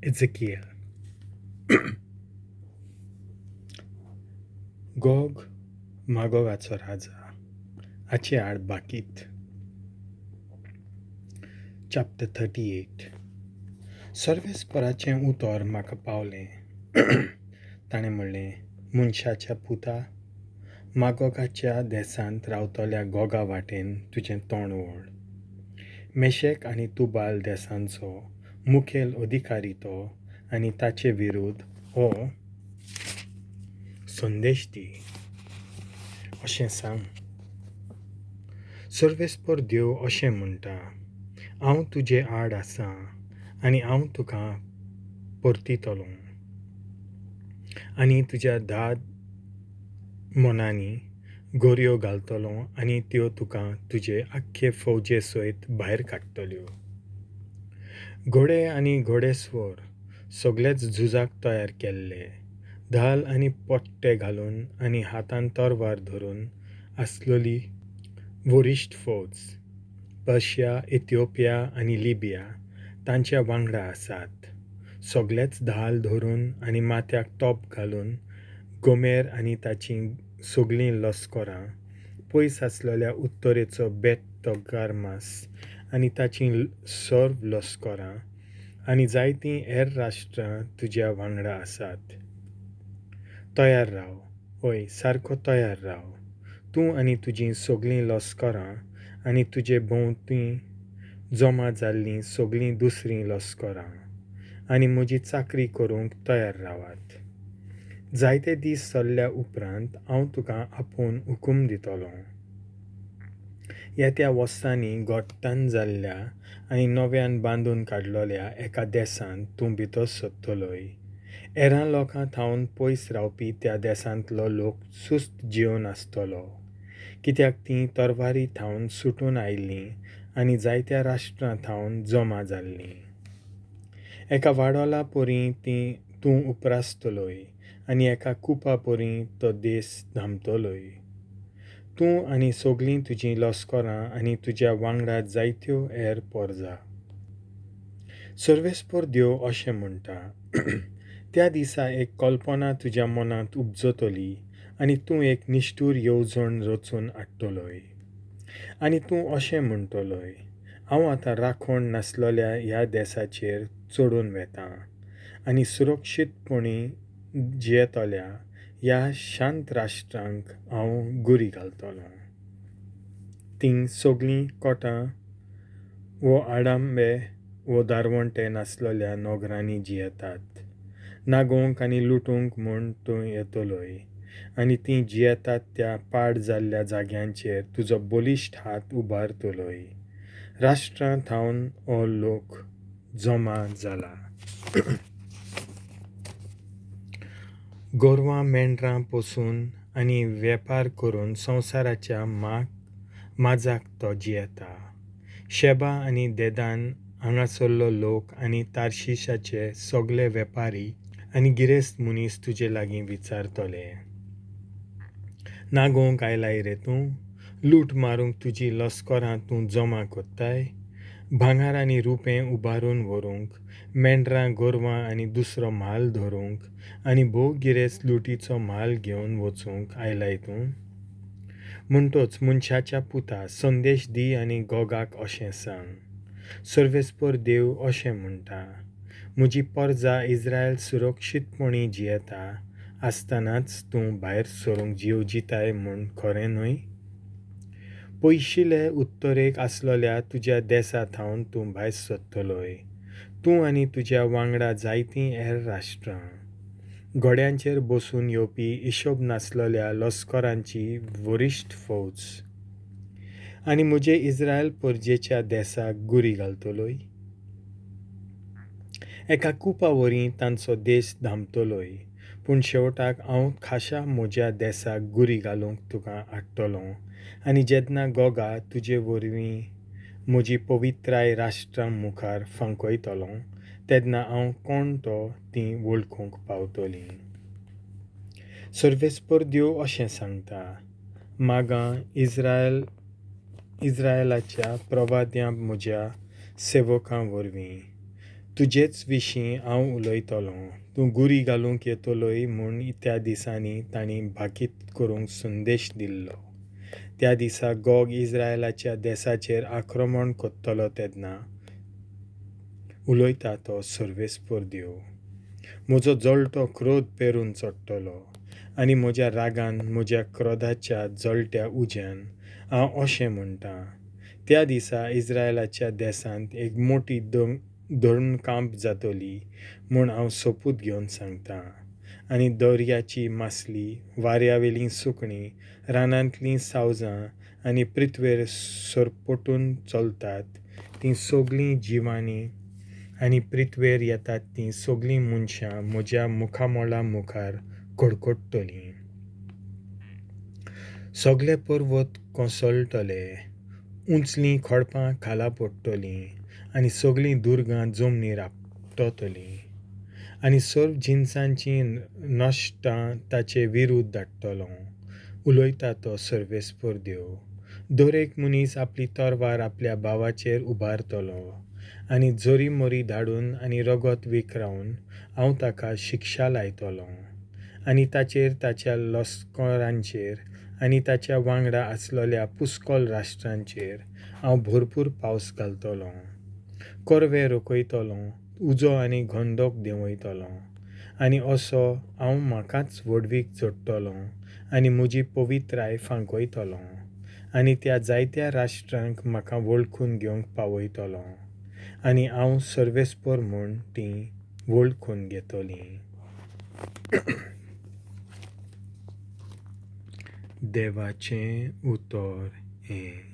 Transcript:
Ezekiel. Gog Magogachea raja haची आड बाकीत. Chapter 38. Sorvesporachem utor म्हाका पावलें. ताणें म्हणलें, Mon'xachea पुता, Magogachea desant ravtolea गोगा वाटेन तुजें तोंड व्हड. मेशेक आनी तुबाल देसांचो मुखेल अधिकारी तो आनी ताचे विरुद्ध हो संदेश दी. अशें सांग. सर्वेस्पर देव अशें म्हणटा, हांव तुजे आड आसां आनी हांव तुका परतितलो आनी तुज्या दाद मनांनी गोरयो घालतलो आनी त्यो तुका तुजे आख्खे फौजे सयत भायर काडटल्यो. घोडे आनी ghhoddes-vor सगळेच झुजाक तयार केल्ले, ढाल आनी पोtt'tte घालून आनी हातान तरवार धरून आसलेली वरिश्ठ फौज, पर्शिया, इथिओपिया आनी लिबिया तांच्या वांगडा आसात. सगळेच ढाल धरून आनी माथ्याक तोप घालून गोमेर आनी ताची सगळीं लस्करां, पयस आसलेल्या उत्तरेचो बेट तो गारमास आनी ताची सर्व लस्करां आनी जायतीं हेर राष्ट्रां तुज्या वांगडा आसात. तयार राव, हय सारको तयार राव, तूं आनी तुजीं सगळीं लस्करां आनी तुजे भोंवतीं जमा जाल्लीं सगळीं दुसरीं लस्करां आनी म्हजी चाकरी करूंक तयार रावात. जायते दीस चल्ल्या उपरांत हांव तुका आपोवन हुकूम दितलो. येत्या वर्सांनी घोट्टान जाल्ल्या आनी नव्यान बांदून काडलेल्या एका देसांत तूं भितर सरतलोय. हेरां लोकां थावन पयस रावपी त्या देसांतलो लोक सुस्त जिवन आसतलो, कित्याक तीं तरवारी थावन सुटून आयिल्लीं आनी जायत्या राष्ट्रां थावन जमा जाल्लीं. एका वाडोला परी तूं उपरासतलोय आनी एका कुपा परी तो देस धांपतलोय. तूं आनी सगळीं तुजीं लस्करां आनी तुज्या वांगडा जायत्यो हेर परजा. सर्वेस्पर देव अशें म्हणटा, त्या दिसा एक कल्पना तुज्या मनांत उपजतली आनी तूं एक निश्ठूर येवजण रचून हाडटलोय. आनी तूं अशें म्हणटलोय, हांव आतां राखण नासलेल्या ह्या देसाचेर चडून वेतां आनी सुरक्षीतपणी जियेतल्या ह्या शांत राष्ट्रांक हांव गुरी घालतलों. तीं सगळीं कोटां वो आडांबे वो दारवंटे नासलेल्या नोगरांनी जियेतात. नागोवंक आनी लुटूंक म्हूण तूं येतलोय आनी तीं जियेतात त्या पाड जाल्ल्या जाग्यांचेर तुजो बलिश्ट हात उबारतलोय. राष्ट्रां थावन हो लोक जमा जाला. गोरवां मेंढरां पोसून आनी वेपार करून संवसाराच्या माजाक तो जियेता. शेबा आनी देदान हांगासरलो लोक आनी तार्शिशाचे सगळे वेपारी आनी गिरेस्त मनीस तुजे लागीं विचारतले, नागोवंक आयलाय रे तूं? लूट मारूंक तुजी लस्करां तूं जमा कोत्ताय? भांगार आनी रुपें उबारून व्हरूंक, मेंढरां गोरवां आनी दुसरो म्हाल धरूंक आनी भोव गिरेस्त लुटीचो म्हाल घेवन वचूंक आयलाय तूं? म्हणटोच Mon'xachea पुता, संदेश दी आनी गोगाक अशें सांग. सर्वेस्पर देव अशें म्हणटा, म्हजी परजा इस्रायल सुरक्षीतपणी जियेता आसतनाच तूं भायर सरूंक येवजिताय म्हूण खरें न्हय? पयशिले उत्तरेक आसलेल्या तुज्या देसा थावन तूं भायर सरतलोय, तूं आनी तुज्या वांगडा जायतीं हेर राष्ट्रां. घोड्यांचेर बसून येवपी हिशोब नासलेल्या लस्करांची वरिश्ठ फौज आनी म्हजे इस्रायल परजेच्या देसाक गुरी घालतलोय. एका कुपा वरी तांचो देस धांपतलोय, पूण शेवटाक हांव खाशा म्हज्या देसाक गुरी घालूंक तुका हाडटलो आनी जेन्ना गोगा तुजे वरवीं म्हजी पवित्राय राष्ट्रां मुखार फांकयतलो तेन्ना हांव कोण तो तीं वळखूंक पावतलीं. सर्वेस्पर देव अशें सांगता, मागां इस्रायलाच्या प्रवाद्यां म्हज्या सेवकां वरवीं तुजेच विशीं हांव उलयतलों. तूं गुरी घालूंक येतलोय म्हूण त्या दिसांनी तांणी भाकीत करूंक संदेश दिल्लो. त्या दिसा गोग इस्रायलाच्या देशाचेर आक्रमण कोत्तलो तेन्ना उलयता तो सर्वेस्पर देव. म्हजो जळटो क्रोध पेरून चडटलो आनी म्हज्या रागान, म्हज्या क्रोधाच्या जळट्या उज्यान हांव अशें म्हणटां. त्या दिसा इस्रायलाच्या देशांत एक मोठी धरणकांप जातली म्हूण हांव सोपूत घेवन सांगतां. आनी दर्याची मासली, वाऱ्यावेलीं सुकणीं, रानांतलीं सावजां आनी पृथ्वेर सरपटून चलतात तीं सगळीं जिवांनी आनी पृथ्वेर येतात तीं सगळीं मनशां म्हज्या मुखामोळा मुखार कडकडटलीं. सगळे पर्वत कोसळटले, उंचलीं खोडपां खाला पडटलीं आनी सगळीं दुर्गां जमनीर आपटतलीं. आनी सर्व जिन्सांचीं नश्टां ताचे विरुद्ध धाडटलो, उलयता तो सर्वेस्पर देव. दर एक मनीस आपली तरवार आपल्या भावाचेर उबारतलो आनी जोरी मोरी धाडून आनी रगत विखरावन हांव ताका शिक्षा लायतलों. आनी ताचेर, ताच्या लश्करांचेर आनी ताच्या वांगडा आसलेल्या पुस्कोल राष्ट्रांचेर हांव भरपूर पावस घालतलों. करवे रोखयतलों, उजो आनी गंदक देंवयतलों. आनी असो हांव म्हाकाच व्हडवीक जोडटलों आनी म्हजी पवित्राय फांकयतलों. आनी त्या जायत्या राष्ट्रांक म्हाका वळखून घेवंक पावयतलों. आनी हांव सर्वेस्पर म्हूण तीं वळखून घेतलीं. देवाचें उतर हें.